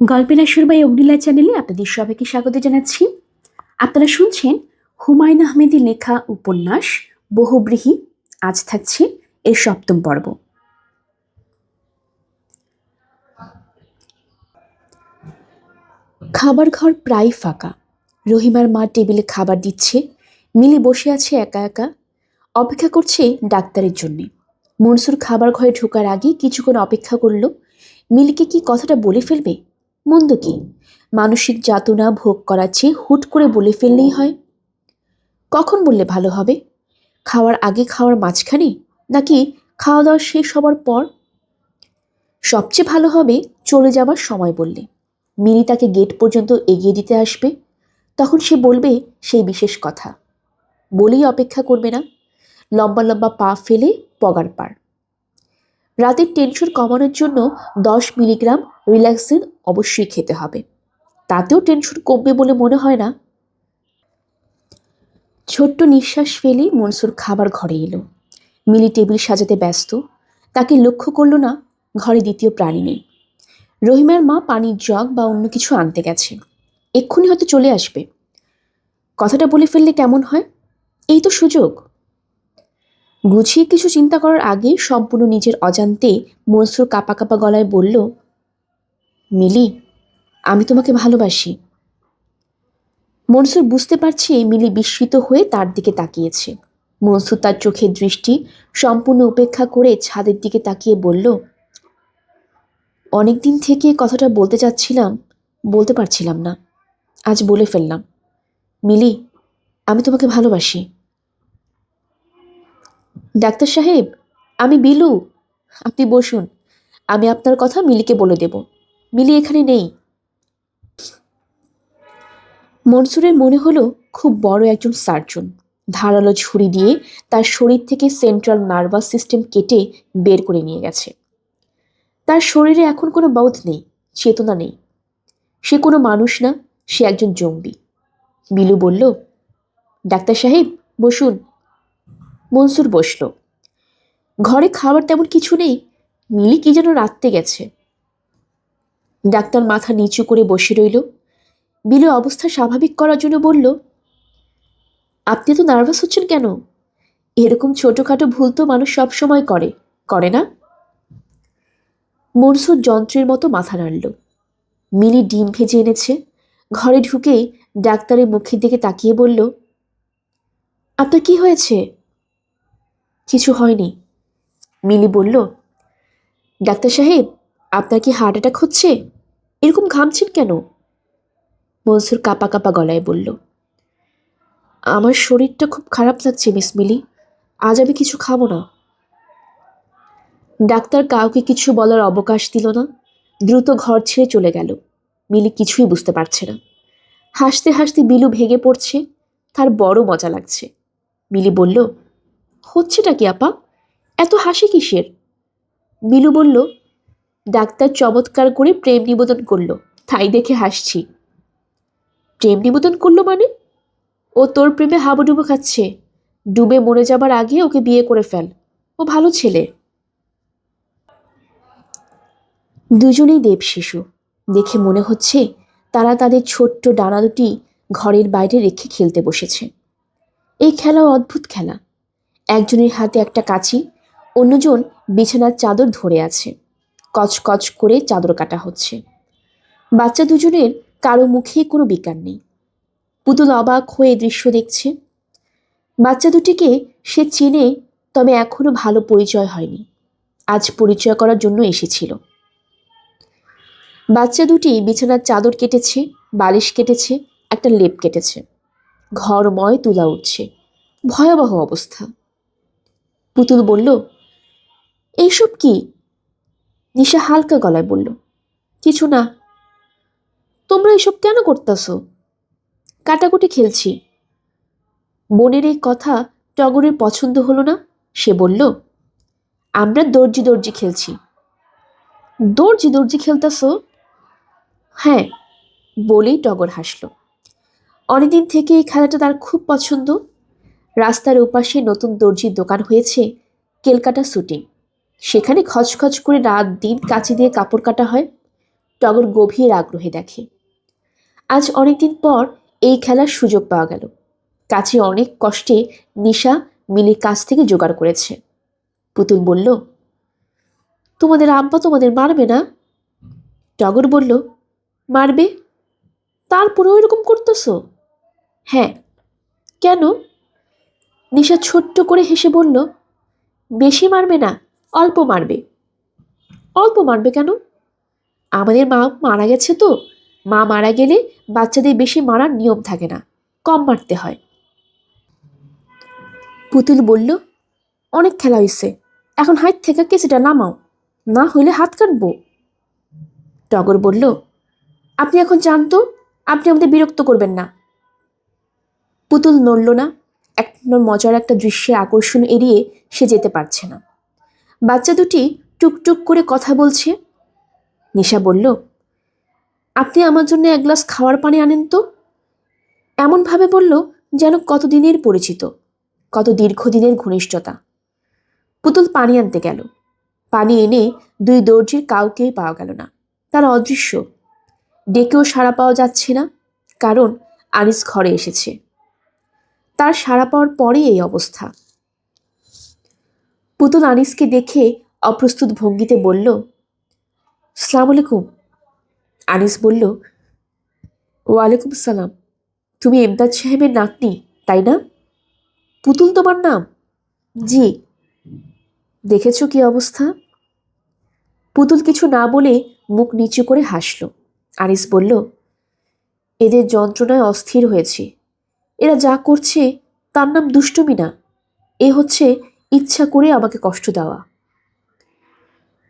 গল্পের আসর বাই অগ্নিলা চ্যানেলে আপনাদের সবাইকে স্বাগত জানাচ্ছি। আপনারা শুনছেন হুমায়ুন আহমেদের লেখা উপন্যাস বহুব্রীহি। আজ থাকছে এর ৭ম পর্ব। খাবার ঘর প্রায় ফাঁকা। রহিমার মা টেবিলে খাবার দিচ্ছে, মিলি বসে আছে একা একা, অপেক্ষা করছে ডাক্তারের জন্যে। মনসুর খাবার ঘরে ঢোকার আগে কিছুক্ষণ অপেক্ষা করল। মিলিকে কি কথাটা বলে ফেলবে? মন্দ কি? মানসিক যাতনা ভোগ করার চেয়ে হুট করে বলে ফেললেই হয়। কখন বললে ভালো হবে? খাওয়ার আগে, খাওয়ার মাঝখানে, নাকি খাওয়া দাওয়া শেষ হবার পর? সবচেয়ে ভালো হবে চলে যাবার সময় বললে। মিনি তাকে গেট পর্যন্ত এগিয়ে দিতে আসবে, তখন সে বলবে সেই বিশেষ কথা। বলেই অপেক্ষা করবে না, লম্বা লম্বা পা ফেলে পগার পার। রাতের টেনশন কমানোর জন্য 10 মিলিগ্রাম রিল্যাক্সিন অবশ্যই খেতে হবে। তাতেও টেনশন কমবে বলে মনে হয় না। ছোট্ট নিঃশ্বাস ফেলে মনসুর খাবার ঘরে এলো। মিলি টেবিল সাজাতে ব্যস্ত, তাকে লক্ষ্য করল না। ঘরে দ্বিতীয় প্রাণী নেই। রহিমার মা পানির জগ বা অন্য কিছু আনতে গেছে, এক্ষুনি হয়তো চলে আসবে। কথাটা বলে ফেললে কেমন হয়? এই তো সুযোগ। গুছিয়ে কিছু চিন্তা করার আগে সম্পূর্ণ নিজের অজান্তে মনসুর কাঁপা কাঁপা গলায় বলল, মিলি, আমি তোমাকে ভালোবাসি। মনসুর বুঝতে পারছে মিলি বিস্মিত হয়ে তার দিকে তাকিয়েছে। মনসুর তার চোখের দৃষ্টি সম্পূর্ণ উপেক্ষা করে ছাদের দিকে তাকিয়ে বলল, অনেকদিন থেকে কথাটা বলতে চাচ্ছিলাম, বলতে পারছিলাম না, আজ বলে ফেললাম। মিলি, আমি তোমাকে ভালোবাসি। ডাক্তার সাহেব, আমি বিলু। আপনি বসুন, আমি আপনার কথা মিলিকে বলে দেব। মিলি এখানে নেই। মনসুরের মনে হলো খুব বড় একজন সার্জন ধারালো ছুরি দিয়ে তার শরীর থেকে সেন্ট্রাল নার্ভাস সিস্টেম কেটে বের করে নিয়ে গেছে। তার শরীরে এখন কোনো বোধ নেই, চেতনা নেই। সে কোনো মানুষ না, সে একজন জঙ্গি। বিলু বলল, ডাক্তার সাহেব বসুন। মনসুর বসল। ঘরে খাবার তেমন কিছু নেই, মিলি কি যেন রাঁধতে গেছে। ডাক্তার মাথা নিচু করে বসে রইল। বিলু অবস্থা স্বাভাবিক করার জন্য বলল, আপনি তো নার্ভাস হচ্ছেন কেন? এরকম ছোটখাটো ভুল তো মানুষ সব সময় করে, করে না? মনসুর যন্ত্রের মতো মাথা নাড়ল। মিলি ডিম ভেজে এনেছে। ঘরে ঢুকেই ডাক্তারের মুখের দিকে তাকিয়ে বলল, আপনার কি হয়েছে? কিছু হয়নি, মিলি বলল। ডাক্তার সাহেব, আপনার কি হার্ট অ্যাটাক হচ্ছে? এরকম ঘামছেন কেন? মনসুর কাঁপা কাঁপা গলায় বলল, আমার শরীরটা খুব খারাপ লাগছে মিস মিলি, আজ আমি কিছু খাবো না। ডাক্তার কাউকে কিছু বলার অবকাশ দিল না, দ্রুত ঘর ছেড়ে চলে গেল। মিলি কিছুই বুঝতে পারছে না। হাসতে হাসতে বিলু ভেঙে পড়ছে, তার বড় মজা লাগছে। মিলি বলল, হচ্ছেটা কি আপা, এত হাসি কিসের? বিলু বলল, ডাক্তার চমৎকার করে প্রেম নিবেদন করলো, তাই দেখে হাসছি। প্রেম নিবেদন করলো মানে? ও তোর প্রেমে হাবুডুবু খাচ্ছে। ডুবে মরে যাবার আগে ওকে বিয়ে করে ফেল, ও ভালো ছেলে। দুজনেই দেব শিশু, দেখে মনে হচ্ছে তারা তাদের ছোট্ট ডানা দুটি ঘরের বাইরে রেখে খেলতে বসেছে। এই খেলাও অদ্ভুত খেলা। একজনের হাতে একটা কাঁচি, অন্যজন বিছানার চাদর ধরে আছে। কচকচ করে চাদর কাটা হচ্ছে। বাচ্চা দুজনের কারো মুখে কোনো বিকার নেই। পুতুল অবাক হয়ে দৃশ্য দেখছে। বাচ্চা দুটিকে সে চেনে, তবে এখনো ভালো পরিচয় হয়নি। আজ পরিচয় করার জন্য এসেছিল। বাচ্চা দুটি বিছানার চাদর কেটেছে, বালিশ কেটেছে, একটা লেপ কেটেছে। ঘরময় তুলা উঠছে, ভয়াবহ অবস্থা। পুতুল বলল, এইসব কি? নিশা হালকা গলায় বলল, কিছু না। তোমরা এসব কেন করতেছো? কাটাকুটি খেলছি। বোনের এই কথা টগরের পছন্দ হলো না। সে বলল, আমরা দর্জি দর্জি খেলছি। দর্জি দর্জি খেলতেছো? হ্যাঁ, বলেই টগর হাসল। অনেকদিন থেকে এই খেলাটা তার খুব পছন্দ। রাস্তার ওপাশে নতুন দর্জির দোকান হয়েছে, কেলকাটা শুটিং। সেখানে খচখচ করে রাত দিন কাঁচি দিয়ে কাপড় কাটা হয়। টগর গভীর আগ্রহে দেখে। আজ অনেকদিন পর এই খেলার সুযোগ পাওয়া গেল। কাছে অনেক কষ্টে নিশা মিলির কাছ থেকে জোগাড় করেছে। পুতুল বলল, তোমাদের আব্বা তোমাদের মারবে না? টগর বলল, মারবে। তারপরেও এরকম করতেছো? হ্যাঁ। কেন? নিশা ছোট্ট করে হেসে বলল, বেশি মারবে না, অল্প মারবে। অল্প মারবে কেন? আমাদের মা মারা গেছে তো। মা মারা গেলে বাচ্চাদের বেশি মারার নিয়ম থাকে না, কম মারতে হয়। পুতুল বলল, অনেক খেলা হয়েছে, এখন হাত থেকে কেসিটা নামাও, না হইলে হাত কাটবো। টগর বলল, আপনি এখন জানতো, আপনি আমাদের বিরক্ত করবেন না। পুতুল নড়ল না। এক মজার একটা দৃশ্যের আকর্ষণ এড়িয়ে সে যেতে পারছে না। বাচ্চা দুটি টুকটুক করে কথা বলছে। নিশা বলল, আপনি আমার জন্য এক গ্লাস খাওয়ার পানি আনেন তো। এমনভাবে বলল যেন কতদিনের পরিচিত, কত দীর্ঘদিনের ঘনিষ্ঠতা। পুতুল পানি আনতে গেল। পানি এনে দুই দর্জির কাউকেই পাওয়া গেল না। তারা অদৃশ্য। ডেকেও সাড়া পাওয়া যাচ্ছে না, কারণ আনিস ঘরে এসেছে। তার সাড়া পাওয়ার পরেই এই অবস্থা। পুতুল আনিসকে দেখে অপ্রস্তুত ভঙ্গিতে বলল, আসসালামু আলাইকুম। আনিস বলল, ওয়ালাইকুম সালাম। তুমি এমদাদ সাহেবের নাতনি, তাই না? পুতুল তোমার নাম? জি। দেখেছো কি অবস্থা? পুতুল কিছু না বলে মুখ নিচু করে হাসল। আনিস বলল, এদের যন্ত্রণায় অস্থির হয়েছে। এরা যা করছে তার নাম দুষ্টুমি না, এ হচ্ছে ইচ্ছা করে আমাকে কষ্ট দেওয়া।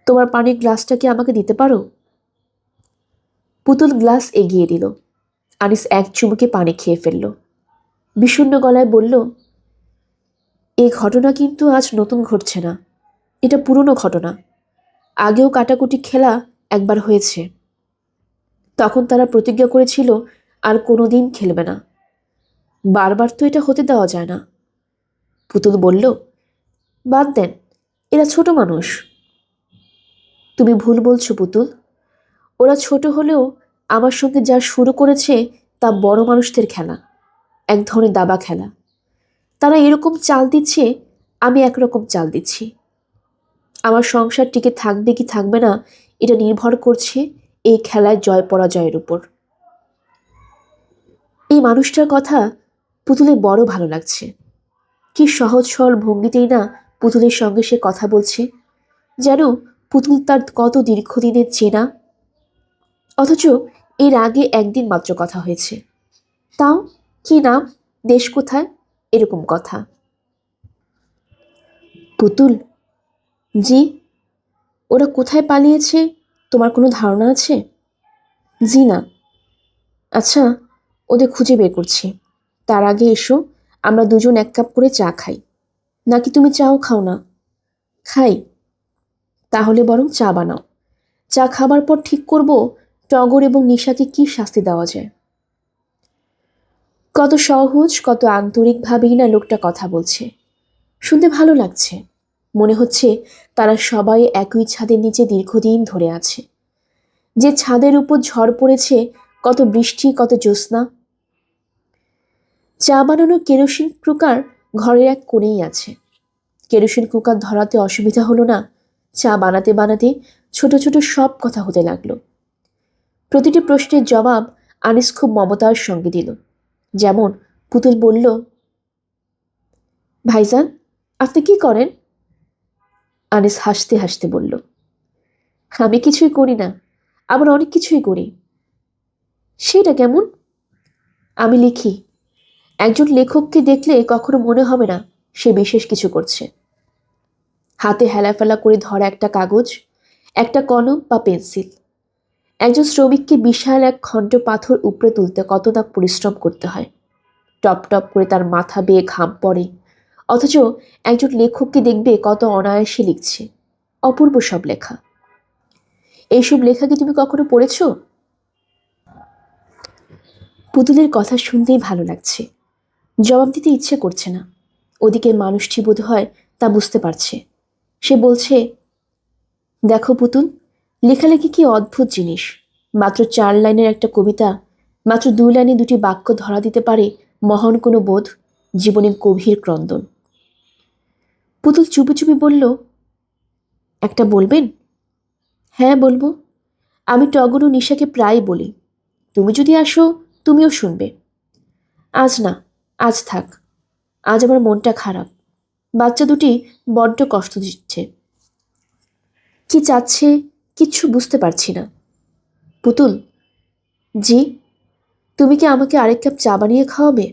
তোমার পানির গ্লাসটা কি আমাকে দিতে পারো? পুতুল গ্লাস এগিয়ে দিল। আনিস এক চুমুকে পানি খেয়ে ফেলল। বিষণ্ণ গলায় বলল, এই ঘটনা কিন্তু আজ নতুন ঘটছে না, এটা পুরনো ঘটনা। আগেও কাটাকুটি খেলা একবার হয়েছে। তখন তারা প্রতিজ্ঞা করেছিল আর কোনোদিন খেলবে না। বারবার তো এটা হতে দেওয়া যায় না। পুতুল বলল, বাদ দেন, এরা ছোট মানুষ। তুমি ভুল বলছো পুতুল। ওরা ছোট হলেও আমার সঙ্গে যা শুরু করেছে তা বড় মানুষদের খেলা, এক ধরনের দাবা খেলা। তারা এরকম চাল দিচ্ছে, আমি একরকম চাল দিচ্ছি। আমার সংসার টিকে থাকবে কি থাকবে না এটা নির্ভর করছে এই খেলায় জয় পরাজয়ের উপর। এই মানুষটার কথা পুতুলের বড় ভালো লাগছে। কি সহজ সরল ভঙ্গিতেই না পুতুলের সঙ্গে সে কথা বলছে, যেন পুতুল তার কত দীর্ঘদিনের চেনা। অথচ এর আগে একদিন মাত্র কথা হয়েছে। তাও কি নাম, দেশ কোথায়, এরকম কথা। পুতুল, জি। ওরা কোথায় পালিয়েছে তোমার কোনো ধারণা আছে? জি না। আচ্ছা, ওদের খুঁজে বের করছি। তার আগে এসো, আমরা দুজন এক কাপ করে চা খাই। নাকি তুমি চাও খাও না? খাই। তাহলে বরং চা বানাও। চা খাবার পর ঠিক করব টগর এবং নিশাকে কি শাস্তি দেওয়া যায়। কত সহজ, কত আন্তরিকভাবেই না লোকটা কথা বলছে। শুনতে ভালো লাগছে। মনে হচ্ছে তারা সবাই একই ছাদের নিচে দীর্ঘদিন ধরে আছে। যে ছাদের উপর ঝড় পড়েছে, কত বৃষ্টি, কত জ্যোৎস্না। চা বানানোর কেরোসিন কুকার ঘরের এক কোণেই আছে। কেরোসিন কুকার ধরাতে অসুবিধা হলো না। চা বানাতে বানাতে ছোট ছোট সব কথা হতে লাগলো। প্রতিটি প্রশ্নের জবাব আনিস খুব মমতার সঙ্গে দিল। যেমন পুতুল বলল, ভাইজান, আপনি কি করেন? আনিস হাসতে হাসতে বলল, আমি কিছুই করি না, আবার অনেক কিছুই করি। সেটা কেমন? আমি লিখি। একজন লেখককে দেখলে কখনো মনে হবে না সে বিশেষ কিছু করছে। হাতে হেলাফেলা করে ধরা একটা কাগজ, একটা কলম বা পেন্সিল। একজন শ্রমিককে বিশাল এক খণ্ড পাথর উপড়ে তুলতে কত না পরিশ্রম করতে হয়। টপ টপ করে তার মাথা বেয়ে ঘাম পড়ে। অথচ একজন লেখককে দেখবে কত অনায়াসে লিখছে। অপূর্ব সব লেখা। এইসব লেখা কি তুমি কখনো পড়েছ? পুতুলের কথা শুনতেই ভালো লাগছে। জবাব দিতে ইচ্ছে করছে না। ওদিকে মানুষটি বোধ হয় তা বুঝতে পারছে। সে বলছে, দেখো পুতুল, লেখালেখি কি অদ্ভুত জিনিস। মাত্র 4 লাইনের একটা কবিতা, মাত্র 2 লাইনে 2টি বাক্য ধরা দিতে পারে মহান কোনো বোধ, জীবনের গভীর ক্রন্দন। পুতুল চুপি চুপি বলল, একটা বলবেন? হ্যাঁ বলবো। আমি টগর ও নিশাকে প্রায় বলি, তুমি যদি আসো তুমিও শুনবে। আজ না, আজ থাক। আজ আমার মনটা খারাপ। বাচ্চা দুটি বড্ড কষ্ট দিচ্ছে। কি চাচ্ছে কিচ্ছু বুঝতে পারছি না। পুতুল, জি, তুমি কি আমাকে আরেক কাপ চা বানিয়ে খাওয়াবে?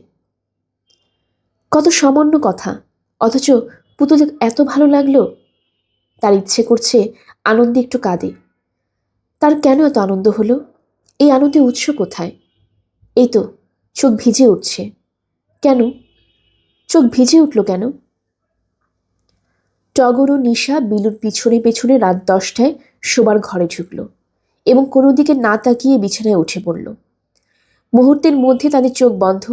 কত সামান্য কথা, অথচ পুতুল এত ভালো লাগলো। তার ইচ্ছে করছে আনন্দে একটু কাঁদে। তার কেন এত আনন্দ হলো? এই আনন্দের উৎস কোথায়? এই তো চোখ ভিজে উঠছে। কেন? চোখ ভিজে উঠল কেন? টগর ও নিশা বিলুর পিছনে পেছনে রাত 10টায় শোবার ঘরে ঢুকল এবং কোনো দিকে না তাকিয়ে বিছানায় উঠে পড়ল। মুহূর্তের মধ্যে তাদের চোখ বন্ধ,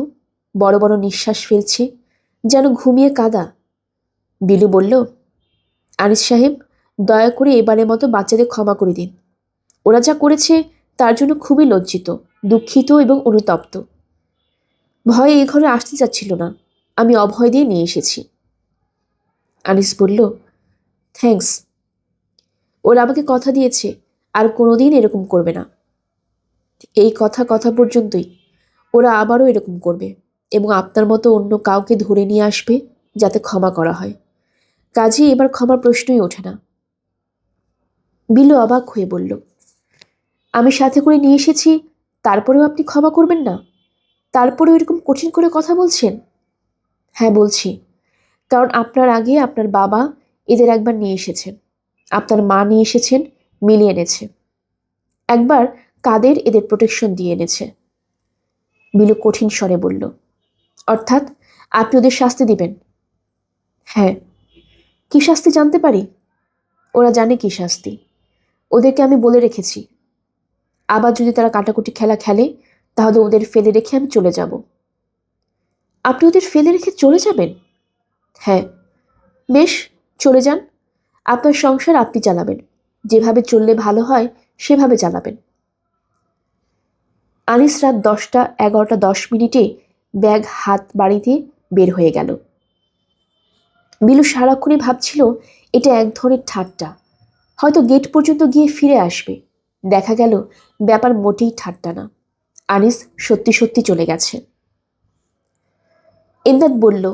বড় বড় নিঃশ্বাস ফেলছে, যেন ঘুমিয়ে কাদা। বিলু বলল, আনিস সাহেব, দয়া করে এবারের মতো বাচ্চাদের ক্ষমা করে দিন। ওরা যা করেছে তার জন্য খুবই লজ্জিত, দুঃখিত এবং অনুতপ্ত। ভয়ে এ ঘরে আসতে চাচ্ছিল না, আমি অভয় দিয়ে নিয়ে এসেছি। আনিস বলল, থ্যাঙ্কস। ওরা আমাকে কথা দিয়েছে আর কোনোদিন এরকম করবে না। এই কথা পর্যন্তই। ওরা আবারও এরকম করবে এবং আপনার মতো অন্য কাউকে ধরে নিয়ে আসবে যাতে ক্ষমা করা হয়। কাজেই এবার ক্ষমার প্রশ্নই ওঠে না। বিলু অবাক হয়ে বলল, আমি সাথে করে নিয়ে এসেছি, তারপরেও আপনি ক্ষমা করবেন না? তারপরেও এরকম কঠিন করে কথা বলছেন? হ্যাঁ বলছি, কারণ আপনার আগে আপনার বাবা এদের একবার নিয়ে এসেছেন, আপনার মা নিয়ে এসেছেন, মিলিয়ে এনেছে। একবার কাদের এদের প্রোটেকশন দিয়ে এনেছে। বিলু কঠিন স্বরে বলল, অর্থাৎ আপনি ওদের শাস্তি দিবেন? হ্যাঁ। কি শাস্তি জানতে পারি? ওরা জানে কি শাস্তি। ওদেরকে আমি বলে রেখেছি, আবার যদি তারা কাটাকুটি খেলা খেলে তাহলে ওদের ফেলে রেখে আমি চলে যাব। আপনি ওদের ফেলে রেখে চলে যাবেন? হ্যাঁ। বেশ, চলে যান। আপনার সংসার আপনি চালাবেন, যেভাবে চললে ভালো হয় সেভাবে চালাবেন। আনিস রাত 11:10 ব্যাগ হাত বাড়িতে বের হয়ে গেল। বিলু সারাক্ষণই ভাবছিল এটা এক ধরনের ঠাট্টা, হয়তো গেট পর্যন্ত গিয়ে ফিরে আসবে। দেখা গেল ব্যাপার মোটেই ঠাট্টা না। আনিস সত্যি সত্যি চলে গেছে। এমদাদ বলল,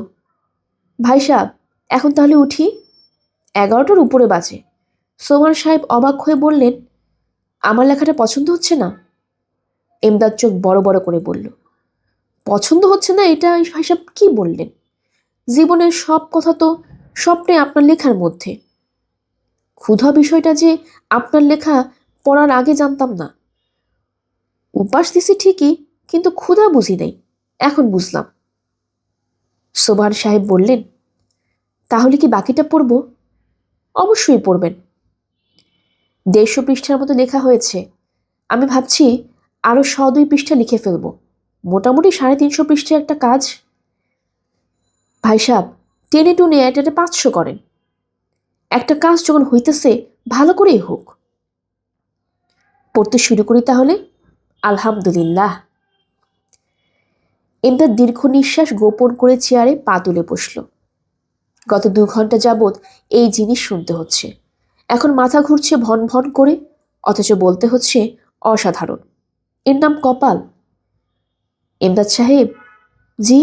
ভাই সাহেব, এখন তাহলে উঠি? 11টার উপরে বাজে। সোমান সাহেব অবাক হয়ে বললেন, আমার লেখাটা পছন্দ হচ্ছে না? এমদাদ চোখ বড় বড় করে বলল, পছন্দ হচ্ছে না এটা ভাই সাহেব কি বললেন? জীবনের সব কথা তো স্বপ্নে আপনার লেখার মধ্যে। ক্ষুধা বিষয়টা যে আপনার লেখা পড়ার আগে জানতাম না। উপাস দিছি ঠিকই, কিন্তু ক্ষুধা বুঝি নাই, এখন বুঝলাম। সোবহান সাহেব বললেন, তাহলে কি বাকিটা পড়ব? অবশ্যই পড়বেন। 150 পৃষ্ঠার মতো লেখা হয়েছে। আমি ভাবছি আরো 102 পৃষ্ঠা লিখে ফেলব। মোটামুটি 350 পৃষ্ঠার একটা কাজ। ভাই সাহেব, টেনে টুনে এটা 500 করেন। একটা কাজ যখন হইতেছে ভালো করেই হোক। পড়তে শুরু করি তাহলে। আলহামদুলিল্লাহ। এমদাদ দীর্ঘ নিঃশ্বাস গোপন করে চেয়ারে পা তুলে বসল। গত 2 ঘন্টা যাবৎ এই জিনিস শুনতে হচ্ছে। এখন মাথা ঘুরছে ভন ভন করে, অথচ বলতে হচ্ছে অসাধারণ। এর নাম কপাল। এমদাদ সাহেব, জি?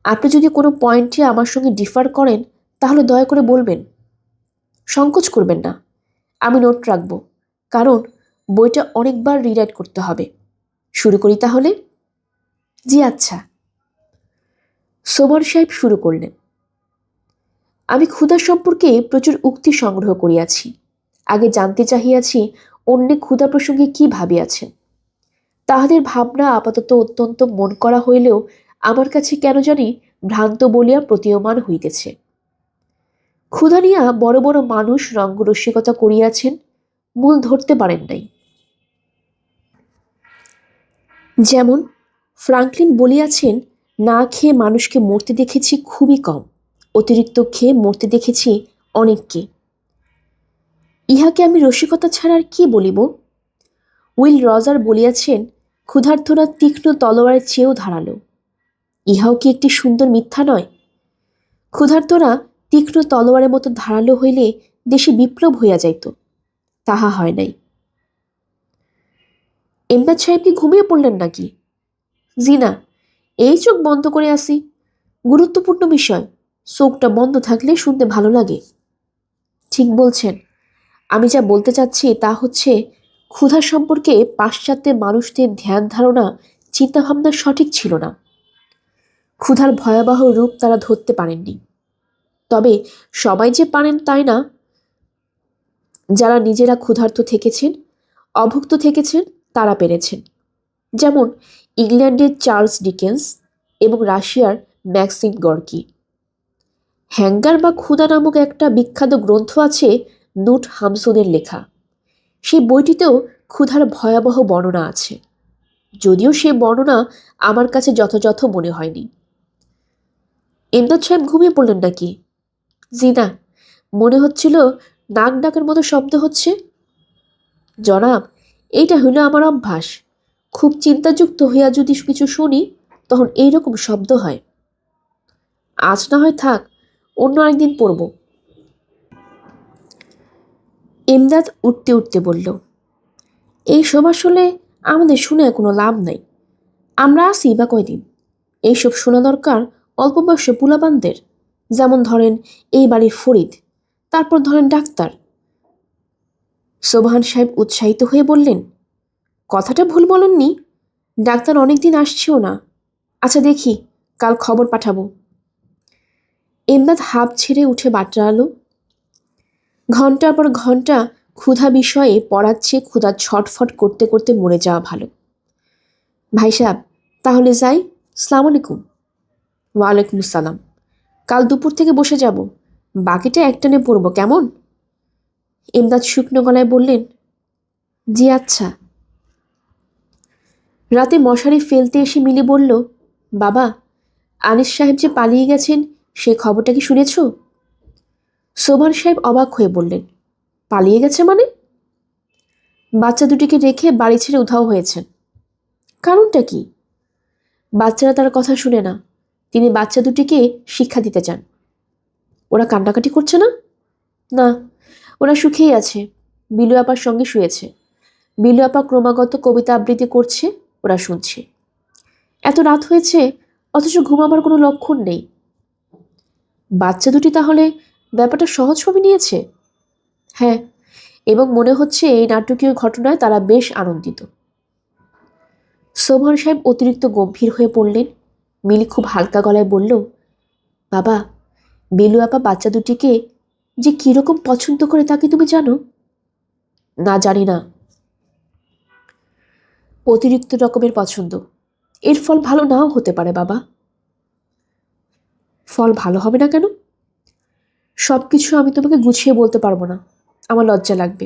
আপনি যদি কোনো পয়েন্টে আমার সঙ্গে ডিফার করেন তাহলে দয়া করে বলবেন। সংকোচ করবেন না, আমি নোট রাখবো, কারণ বইটা অনেকবার রিরাইট করতে হবে। শুরু করি তাহলে? জি আচ্ছা। সোবহান সাহেব শুরু করলেন, আমি ক্ষুধা সম্পর্কে প্রচুর উক্তি সংগ্রহ করিয়াছি। আগে জানতে চাহিয়াছি অন্যে ক্ষুধা প্রসঙ্গে কি ভাবিয়াছেন। তাহাদের ভাবনা আপাতত অত্যন্ত মন করা হইলেও আমার কাছে কেন জানি ভ্রান্ত বলিয়া প্রতীয়মান হইতেছে। ক্ষুধা নিয়া বড় বড় মানুষ রঙ্গরসিকতা করিয়াছেন, মূল ধরতে পারেন নাই। যেমন ফ্রাঙ্কলিন বলিয়াছেন, না খেয়ে মানুষকে মরতে দেখেছি খুবই কম, অতিরিক্ত খেয়ে মরতে দেখেছি অনেককে। ইহাকে আমি রসিকতা ছাড়া আর কি বলিব? উইল রজার বলিয়াছেন, ক্ষুধার্তরা তীক্ষ্ণ তলোয়ারের চেয়েও ধারালো। ইহাও কি একটি সুন্দর মিথ্যা নয়? ক্ষুধার্তরা তীক্ষ্ণ তলোয়ারের মতো ধারালো হইলে দেশে বিপ্লব হইয়া যাইত, তাহা হয় নাই। এমদাদ সাহেব কি ঘুমিয়ে পড়লেন নাকি? জি না, এই চোখ বন্ধ করে আসি। গুরুত্বপূর্ণ বিষয়, চোখটা বন্ধ থাকলে শুনতে ভালো লাগে। ঠিক বলছেন। আমি যা বলতে চাচ্ছি তা হচ্ছে, ক্ষুধা সম্পর্কে পাশ্চাত্যের মানুষদের ধ্যান ধারণা চিন্তাভাবনা সঠিক ছিল না। ক্ষুধার ভয়াবহ রূপ তারা ধরতে পারেননি। তবে সবাই যে পারেন তাই না। যারা নিজেরা ক্ষুধার্ত থেকেছেন, অভুক্ত থেকেছেন, তারা পেরেছেন। যেমন ইংল্যান্ডের চার্লস ডিকেন্স এবং রাশিয়ার ম্যাক্সিম গর্কি। হ্যাঙ্গার বা ক্ষুধা নামক একটা বিখ্যাত গ্রন্থ আছে নুট হামসনের লেখা। সেই বইটিতেও ক্ষুধার ভয়াবহ বর্ণনা আছে, যদিও সে বর্ণনা আমার কাছে যথাযথ মনে হয়নি। এমদাদ সাহেব ঘুমিয়ে পড়লেন নাকি? জি না, মনে হচ্ছিল নাক ডাকের মতো শব্দ হচ্ছে। জনাব, এইটা হইল আমার অভ্যাস। খুব চিন্তাযুক্ত হইয়া যদি কিছু শুনি, তখন এইরকম শব্দ হয়। আজ না হয় থাক, অন্য আরেকদিন পড়ব। এমদাদ উঠতে উঠতে বলল, এইসব আসলে আমাদের শুনে কোনো লাভ নাই। আমরা আসি বা কয়দিন? এইসব শোনা দরকার অল্প বয়স্ক পুলাবানদের, যেমন ধরেন এই বাড়ির ফরিদ, তারপর ধরেন ডাক্তার। সোবহান সাহেব উৎসাহিত হয়ে বললেন, কথাটা ভুল বলেননি। ডাক্তার অনেকদিন আসছেও না। আচ্ছা দেখি, কাল খবর পাঠাবো। এমদাদ হাঁপ ছেড়ে উঠে বাট্রালো। ঘন্টার পর ঘন্টা ক্ষুধা বিষয়ে পড়াচ্ছে, ক্ষুধা ছটফট করতে করতে মরে যাওয়া ভালো। ভাই সাহেব, তাহলে যাই। সালাম আলাইকুম। ওয়ালাইকুম আসসালাম। কাল দুপুর থেকে বসে যাব, বাকিটা একটানে পড়ব, কেমন? এমদাদ শুকনো গলায় বললেন, জি আচ্ছা। রাতে মশারি ফেলতে এসে মিলি বলল, বাবা, আনিস সাহেব যে পালিয়ে গেছেন সে খবরটা কি শুনেছ? সোবহান সাহেব অবাক হয়ে বললেন, পালিয়ে গেছে মানে? বাচ্চা দুটিকে রেখে বাড়ি ছেড়ে উধাও হয়েছেন। কারণটা কি? বাচ্চারা তার কথা শুনে না। তিনি বাচ্চা দুটিকে শিক্ষা দিতে চান। ওরা কান্নাকাটি করছে না? না, ওরা সুখেই আছে। বিলু আপার সঙ্গে শুয়েছে। বিলু আপা ক্রমাগত কবিতা আবৃত্তি করছে, ওরা শুনছে। এত রাত হয়েছে, অথচ ঘুমাবার কোনো লক্ষণ নেই। বাচ্চা দুটি তাহলে ব্যাপারটা সহজভাবে নিয়েছে। হ্যাঁ, এবং মনে হচ্ছে এই নাটকীয় ঘটনায় তারা বেশ আনন্দিত। সোবহান সাহেব অতিরিক্ত গম্ভীর হয়ে পড়লেন। মিলি খুব হালকা গলায় বলল, বাবা, বিলু আপা বাচ্চা দুটিকে যে কিরকম পছন্দ করে তাকে তুমি জানো? না, জানি না। অতিরিক্ত রকমের পছন্দ। এর ফল ভালো নাও হতে পারে বাবা। ফল ভালো হবে না কেন? সব কিছু আমি তোমাকে গুছিয়ে বলতে পারবো না, আমার লজ্জা লাগবে।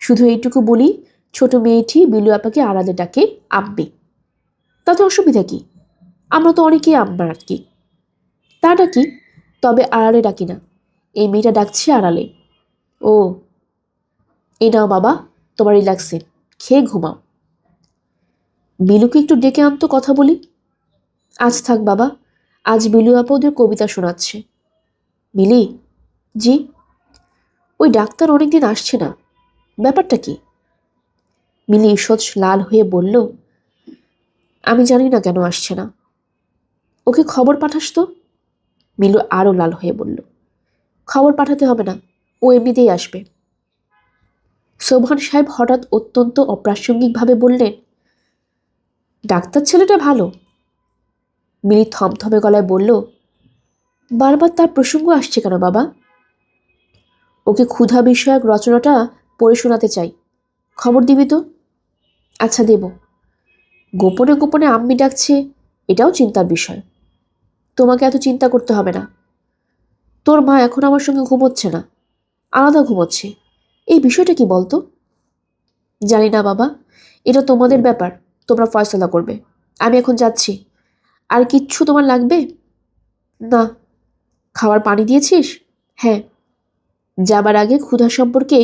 শুধু এইটুকু বলি, ছোট মেয়েটি বিলু আপাকে আড়ালে ডাকে আব্বে। তাতে অসুবিধা কি? আমরা তো অনেকেই আব্বা ডাকি। তা ডাকি, তবে আড়ালে ডাকি না। এই মেয়েটা ডাকছে আড়ালে। ও, এই নাও বাবা, তোমার রিল্যাক্সে, খেয়ে ঘুমাও। বিলুকে একটু ডেকে আনতো, কথা বলি। আজ থাক বাবা, আজ বিলু আপা ওদের কবিতা শোনাচ্ছে। মিলি। জি। ওই ডাক্তার অনেকদিন আসছে না, ব্যাপারটা কি? মিলি ঈষৎ লাল হয়ে বলল, আমি জানি না কেন আসছে না। ওকে খবর পাঠাস তো। মিলু আরও লাল হয়ে বলল, খবর পাঠাতে হবে না, ও এমনিতেই আসবে। সোবহান সাহেব হঠাৎ অত্যন্ত অপ্রাসঙ্গিকভাবে বললেন, ডাক্তার ছেলেটা ভালো। মিলি থমথমে গলায় বলল, বারবার তার প্রসঙ্গ আসছে কেন বাবা? ওকে ক্ষুধা বিষয়ক রচনাটা পড়ে শোনাতে চাই, খবর দিবি তো? আচ্ছা, দেব। গোপনে গোপনে আম্মি ডাকছে, এটাও চিন্তার বিষয়। তোমাকে এত চিন্তা করতে হবে না। তোর মা এখন আমার সঙ্গে ঘুমোচ্ছে না, আলাদা ঘুমোচ্ছে। এই বিষয়টা কি বলতো? জানি না বাবা, এটা তোমাদের ব্যাপার, তোমরা ফয়সলা করবে। আমি এখন যাচ্ছি। আর কিচ্ছু তোমার লাগবে? না। খাওয়ার পানি দিয়েছিস? হ্যাঁ। যাবার আগে ক্ষুধা সম্পর্কে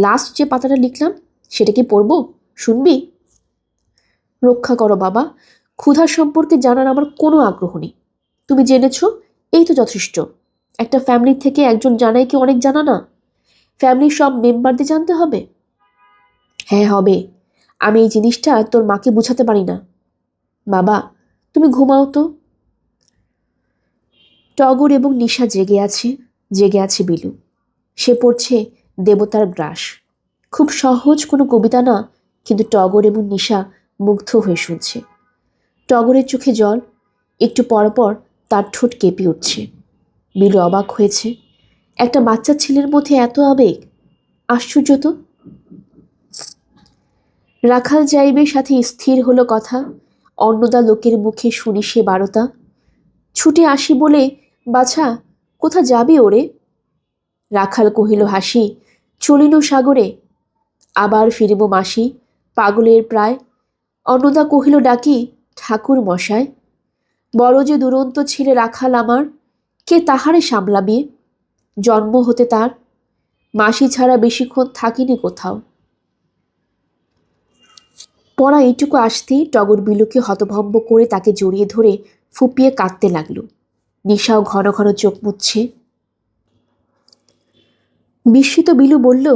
লাস্ট যে পাতাটা লিখলাম সেটা কি পড়বো? শুনবি? রক্ষা করো বাবা, ক্ষুধা সম্পর্কে জানার আমার কোনো আগ্রহ নেই। তুমি জেনেছো, এই তো যথেষ্ট। একটা ফ্যামিলি থেকে একজন জানাই কি অনেক জানা না? ফ্যামিলির সব মেম্বারদের জানতে হবে? হ্যাঁ হবে। আমি এই জিনিসটা তোর মাকে বুঝাতে পারি না। বাবা, তুমি ঘুমাও তো। টগর এবং নিশা জেগে আছে বিলু। সে পড়ছে দেবতার গ্রাস। খুব সহজ কোনো কবিতা না, কিন্তু টগর এবং নিশা মুগ্ধ হয়ে শুনছে। টগরের চোখে জল, একটু পরপর তার ঠোঁট কেঁপে উঠছে। বিলু অবাক হয়েছে, একটা বাচ্চা ছেলের মধ্যে এত আবেগ। আশ্চর্য তো। রাখাল যাইবের সাথে স্থির হলো কথা। অন্নদা লোকের মুখে শুনি সে বারতা। ছুটে আসি বলে, বাছা, কোথা যাবি ওরে? রাখাল কহিল হাসি, চলিল সাগরে, আবার ফিরিব মাসি, পাগলের প্রায়। অন্নদা কহিল ডাকি, ঠাকুর মশাই। বড় যে দুরন্ত ছেলে রাখাল আমার, কে তাহারে সামলাবি? জন্ম হতে তার মাসি ছাড়া বেশিক্ষণ থাকিনি কোথাও। পড়া এইটুকু আসতেই টগর বিলুকে হতভম্ব করে তাকে জড়িয়ে ধরে ফুপিয়ে কাঁদতে লাগল। নিশাও ঘন ঘন চোখ মুছছে। বিস্মিত বিলু বলল,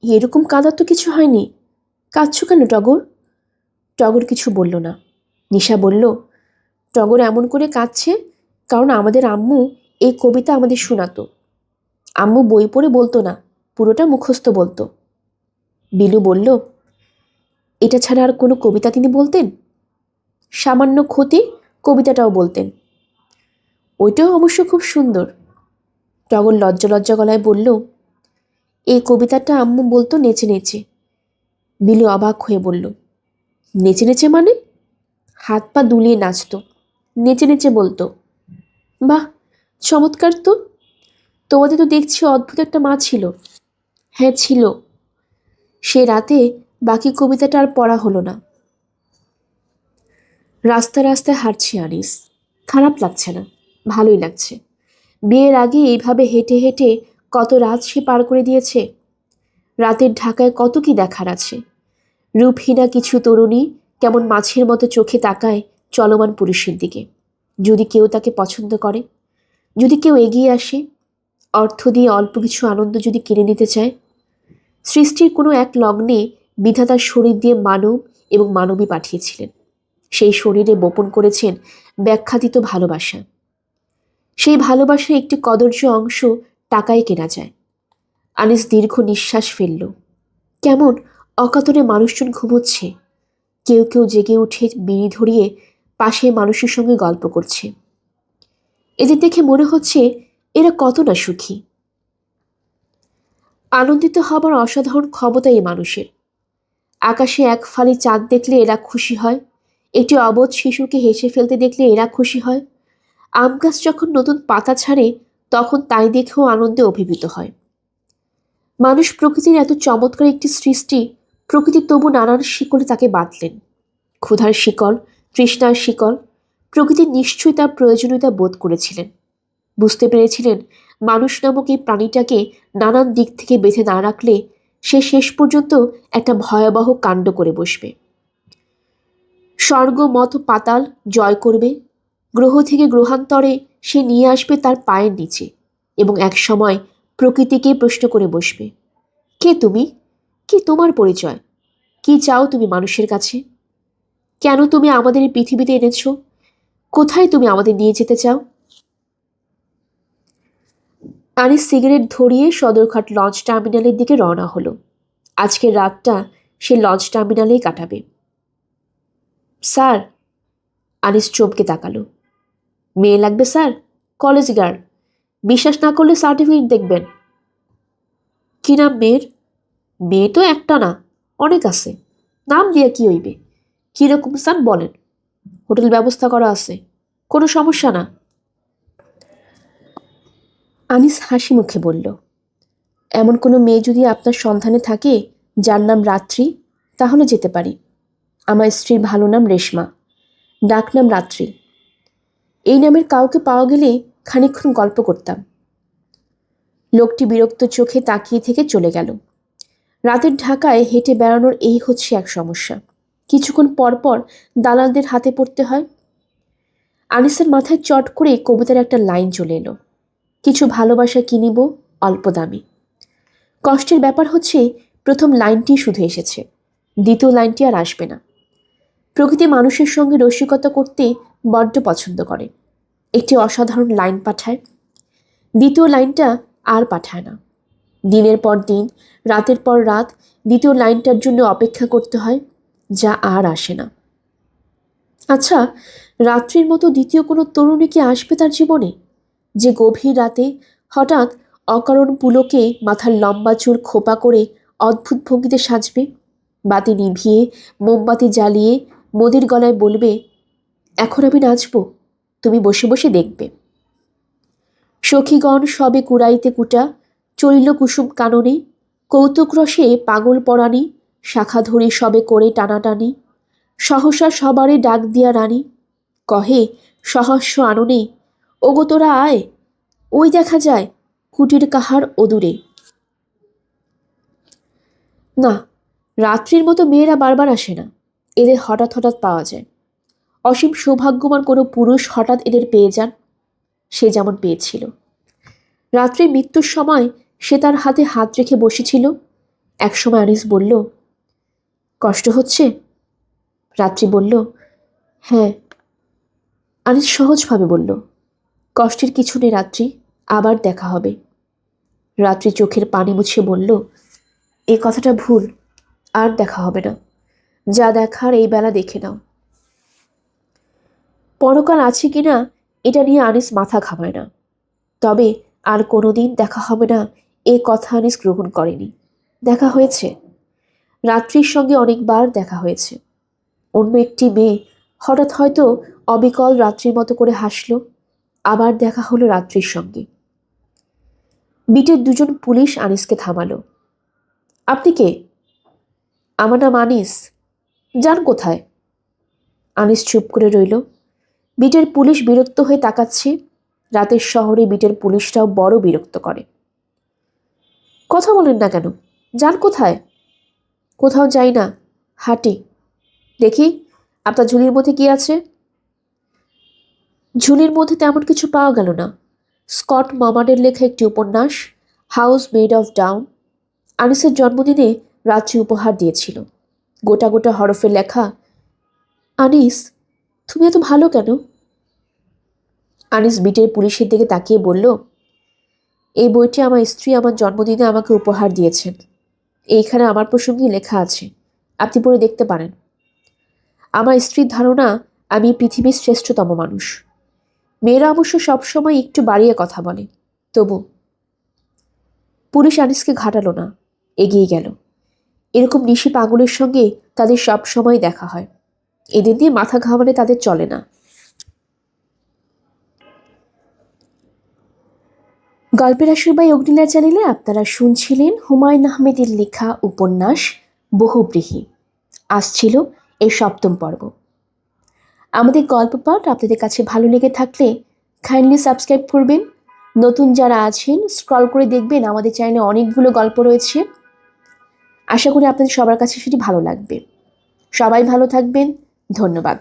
এরকম কাঁদার তো কিছু হয়নি। কাঁদছো কেন টগর? টগর কিছু বলল না। নিশা বলল, টগর এমন করে কাঁদছে কারণ আমাদের আম্মু এই কবিতা আমাদের শোনাতো। আম্মু বই পড়ে বলতো না, পুরোটা মুখস্থ বলতো। বিলু বলল, এটা ছাড়া আর কোনো কবিতা তিনি বলতেন? সামান্য ক্ষতি কবিতাটাও বলতেন। ওইটাও অবশ্য খুব সুন্দর। টগর লজ্জা লজ্জা গলায় বলল, এই কবিতাটা আম্মু বলতো নেচে নেচে। বিলু অবাক হয়ে বলল, নেচে নেচে মানে? হাত পা দুলিয়ে নাচতো, নেচে নেচে বলতো। বাহ, চমৎকার তো। তোমাদের তো দেখছি অদ্ভুত একটা মা ছিল। হ্যাঁ ছিল। সে রাতে বাকি কবিতাটা আর পড়া হলো না। রাস্তায় রাস্তায় হাঁটছি আনিস। খারাপ লাগছে না, ভালোই লাগছে। বিয়ের আগে এইভাবে হেঁটে হেঁটে কত রাত সে পার করে দিয়েছে। রাতের ঢাকায় কত কি দেখার আছে। রূপহীনা কিছু তরুণী কেমন মাছের মতো চোখে তাকায় চলমান পুরুষের দিকে। যদি কেউ তাকে পছন্দ করে, যদি কেউ এগিয়ে আসে, অর্থ দিয়ে অল্প কিছু আনন্দ যদি কিনে নিতে চায়। সৃষ্টির কোনো এক লগ্নে বিধাতার শরীর দিয়ে মানব এবং মানবী পাঠিয়েছিলেন। সেই শরীরে বপন করেছেন ব্যাখ্যাতীত ভালোবাসা। সেই ভালোবাসার একটি কদর্য অংশ টাকায় কেনা যায়। আনিস দীর্ঘ নিঃশ্বাস ফেলল। কেমন অকাতরে মানুষজন ঘুমোচ্ছে। কেউ কেউ জেগে উঠে বিড়ি ধরিয়ে পাশে মানুষের সঙ্গে গল্প করছে। এদের দেখে মনে হচ্ছে এরা কত না সুখী। আনন্দিত হবার অসাধারণ ক্ষমতা এই মানুষের। আকাশে এক ফালি চাঁদ দেখলে এরা খুশি হয়। একটি অবোধ শিশুকে হেসে ফেলতে দেখলে এরা খুশি হয়। আম গাছ যখন নতুন পাতা ছাড়ে তখন তাই দেখেও আনন্দে অভিভূত হয়। মানুষ প্রকৃতির এত চমৎকার একটি সৃষ্টি, প্রকৃতি তবু নানান শিকলে তাকে বাঁধলেন। ক্ষুধার শিকল, তৃষ্ণার শিকল। প্রকৃতি নিশ্চয়ই তার প্রয়োজনীয়তা বোধ করেছিলেন। বুঝতে পেরেছিলেন মানুষ নামক এই প্রাণীটাকে নানান দিক থেকে বেঁধে না রাখলে সে শেষ পর্যন্ত একটা ভয়াবহ কাণ্ড করে বসবে। স্বর্গ মত পাতাল জয় করবে, গ্রহ থেকে গ্রহান্তরে সে নিয়ে আসবে তার পায়ের নিচে, এবং এক সময় প্রকৃতিকে প্রশ্ন করে বসবে, কে তুমি? কি তোমার পরিচয়? কি চাও তুমি মানুষের কাছে? কেন তুমি আমাদের এই পৃথিবীতে এনেছ? কোথায় তুমি আমাদের নিয়ে যেতে চাও? আনিস সিগারেট ধরিয়ে সদরঘাট লঞ্চ টার্মিনালের দিকে রওনা হলো। আজকের রাতটা সে লঞ্চ টার্মিনালেই কাটাবে। স্যার, আনিস চমকে তাকালো। মেয়ে লাগবে স্যার? College girl. বিশ্বাস না করলে সার্টিফিকেট দেখবেন। কি নাম মেয়ের? মেয়ে তো একটা না, অনেক আছে। নাম দিয়া কি হইবে? কিরকম স্যার বলেন? হোটেল ব্যবস্থা করা আছে, কোনো সমস্যা না। আনিস হাসি মুখে বলল, এমন কোনো মেয়ে যদি আপনার সন্ধানে থাকে যার নাম রাত্রি, তাহলে যেতে পারি। আমার স্ত্রীর ভালো নাম রেশমা, ডাক নাম রাত্রি। এই নামের কাউকে পাওয়া গেলে খানিকক্ষণ গল্প করতাম। লোকটি বিরক্ত চোখে তাকিয়ে থেকে চলে গেল। রাতের ঢাকায় হেঁটে বেড়ানোর এই হচ্ছে এক সমস্যা। কিছুক্ষণ পর পর দালালদের হাতে পড়তে হয়। আনিসের মাথায় চট করে কবিতার একটা লাইন চলে এলো, কিছু ভালোবাসা কিনিব অল্প দামে। কষ্টের ব্যাপার হচ্ছে প্রথম লাইনটি শুধু এসেছে, দ্বিতীয় লাইনটি আর আসবে না। প্রকৃতি মানুষের সঙ্গে রসিকতা করতে বড্ড পছন্দ করে। একটি অসাধারণ লাইন পাঠায়, দ্বিতীয় লাইনটা আর পাঠায় না। দিনের পর দিন, রাতের পর রাত দ্বিতীয় লাইনটার জন্য অপেক্ষা করতে হয়, যা আর আসে না। আচ্ছা, রাত্রির মতো দ্বিতীয় কোনো তরুণী কি আসবে তার জীবনে, যে গভীর রাতে হঠাৎ অকারণ পুলকে মাথার লম্বা চুল খোপা করে অদ্ভুত ভঙ্গিতে সাজবে, বাতি নিভিয়ে মোমবাতি জ্বালিয়ে মোদির গলায় বলবে, এখন আমি নাচব, তুমি বসে বসে দেখবে। সখীগণ সবে কুড়াইতে কুটা, চলিল কুসুম কাননে, কৌতুক রসে পাগল পরাণী, শাখা ধরি সবে করে টানাটানি, সহসা সবারে ডাক দিয়া রানী, কহে সহস্র আননে, ওগো তোরা আয়, ওই দেখা যায় কুটির কাহার অদূরে। না, রাত্রির মতো মেয়েরা বারবার আসে না, এদের হঠাৎ হঠাৎ পাওয়া যায়। অসীম সৌভাগ্যবান কোনো পুরুষ হঠাৎ এদের পেয়ে যান, সে যেমন পেয়েছিল। রাত্রে মৃত্যুর সময় সে তার হাতে হাত রেখে বসেছিল। একসময় আনিস বলল, কষ্ট হচ্ছে? রাত্রি বলল, হ্যাঁ। আনিস সহজভাবে বলল, কষ্টের কিছু নেই রাত্রি, আবার দেখা হবে। রাত্রি চোখের পানি মুছে বলল, এই কথাটা ভুল, আর দেখা হবে না, যা দেখার এই বেলা দেখে নাও। পরকাল আছে কিনা এটা নিয়ে আনিস মাথা ঘামায় না, তবে আর কোনোদিন দেখা হবে না এ কথা আনিস গ্রহণ করেনি। দেখা হয়েছে, রাত্রির সঙ্গে অনেকবার দেখা হয়েছে। অন্য একটি মেয়ে হঠাৎ হয়তো অবিকল রাত্রির মতো করে হাসলো, আবার দেখা হলো রাত্রির সঙ্গে। বিটের দুজন পুলিশ আনিসকে থামালো। আপনি কে? আমার নাম আনিস। যান কোথায়? আনিস চুপ করে রইল। বিটের পুলিশ বিরক্ত হয়ে তাকাচ্ছে। রাতের শহরে বিটের পুলিশটাও বড় বিরক্ত করে। কথা বলেন না কেন? যান কোথায়? কোথাও যাই না, হাঁটি। দেখি আপনার ঝুলির মধ্যে কি আছে। ঝুলির মধ্যে তেমন কিছু পাওয়া গেল না। স্কট মমানের লেখা একটি উপন্যাস, হাউস মেড অফ ডাউন, আনিসের জন্মদিনে রাত্রি উপহার দিয়েছিল। গোটা গোটা হরফে লেখা, আনিস তুমি এত ভালো কেন? আনিস বিটের পুলিশের দিকে তাকিয়ে বলল, এই বইটি আমার স্ত্রী আমার জন্মদিনে আমাকে উপহার দিয়েছেন। এইখানে আমার প্রসঙ্গে লেখা আছে, আপনি পড়ে দেখতে পারেন। আমার স্ত্রীর ধারণা আমি পৃথিবীর শ্রেষ্ঠতম মানুষ। মেয়েরা অবশ্য সবসময় একটু বাড়িয়ে কথা বলে, তবু। পুলিশ আনিসকে ঘাটালো না, এগিয়ে গেল। এরকম নিশি পাগলের সঙ্গে তাদের সব সময় দেখা হয়, এদের দিয়ে মাথা ঘামালে তাদের চলে না। গল্পের আসর বাই অগ্নিলা চ্যানেলে আপনারা শুনছিলেন হুমায়ুন আহমেদের লেখা উপন্যাস বহুব্রীহি। আসছিল এর 7ম পর্ব। আমাদের গল্প পাঠ আপনাদের কাছে ভালো লেগে থাকলে কাইন্ডলি সাবস্ক্রাইব করবেন। নতুন যারা আছেন স্ক্রল করে দেখবেন, আমাদের চ্যানেলে অনেকগুলো গল্প রয়েছে। আশা করি আপনাদের সবার কাছে সেটি ভালো লাগবে। সবাই ভালো থাকবেন, ধন্যবাদ।